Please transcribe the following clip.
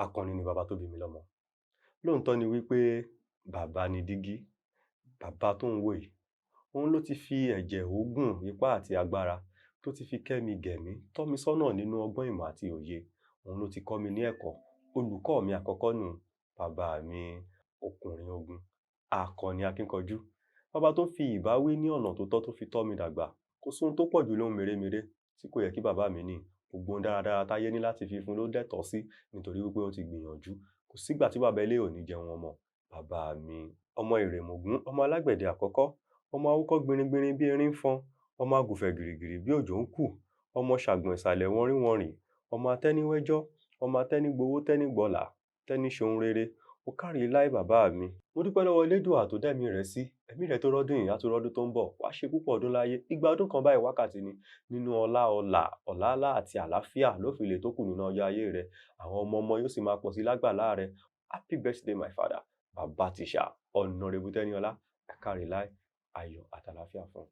Akọni ni bàbá tó bí mi lọ́mọ. Lóòótọ́ ni wípé bàbá ni dígí. Bàbá tó ń wò yìí, òun ló ti fi ẹ̀jẹ̀, òógùn, ipá àti agbára tó ti fi kẹ́ mi gẹ̀mí, tọ́ mi sọ́nà nínú ọgbọ́n ìmọ̀ àti òye. Òun ló ti kọ́ mi ní ẹ̀kọ́. Olùkọ́ mi àkọ́kọ́ nù, bàbá mi ọkùnrin ogun, akọni akíkanjú. Bàbá tó fi ìbáwí ní ọ̀nà tó tọ́ tó fi tọ́ mi dàgbà. Kò sí ohun tó pọ̀ jù lóhun mèremère tí kò yẹ kí bàbá mi ní. Gbogbo ohun dáradára táyé ní láti fi fún ló dẹ̀tọ́ sí nítorí wípé ó ti gbìyànjú. Kò sígbà tí bàbá ilé ò ní jẹun ọmọ. Bàbá mi, ọmọ ìrèmọ̀gún, ọmọ alágbẹ̀dẹ àkọ́kọ́, ọmọ awúkọ́ gbinrin bí erin ń fọn, ọmọ agùnfẹ̀ gìrìgìrì bí òjò ń kù, ọmọ ṣàgbọ̀n ìsàlẹ̀ wọ́nrín-wọnrìn, ọmọ atẹ́níwẹ́jọ́, ọmọ atẹ́nígbowó tẹ́nígbọlà, tẹ́ní ṣohun rere. Ó káre láé bàbá mi. Mo dúpẹ́ lọ́wọ́ Elédùà tó dẹ́mi rẹ̀ sí. Ẹ̀mí rẹ̀ tó rọ́dún yìí, á tún rọ́dún tó ń bọ̀. Wàá ṣe púpọ̀ ọdún láyé. Igba ọdún kan báyìí wákàtí ni. Nínú ọlá ọlà, ọ̀láàlá àti àlàáfíà ló fi lè tó kù nínú ọjọ́ ayé rẹ̀. Àwọn ọmọ yóò sì máa pọ̀ sí lágbàlá rẹ̀. Happy birthday my father. Bàbá Tíṣà, Honorable Tẹ́níọlá. Ẹ káre láé, ayọ̀ àtàlàáfíà fún.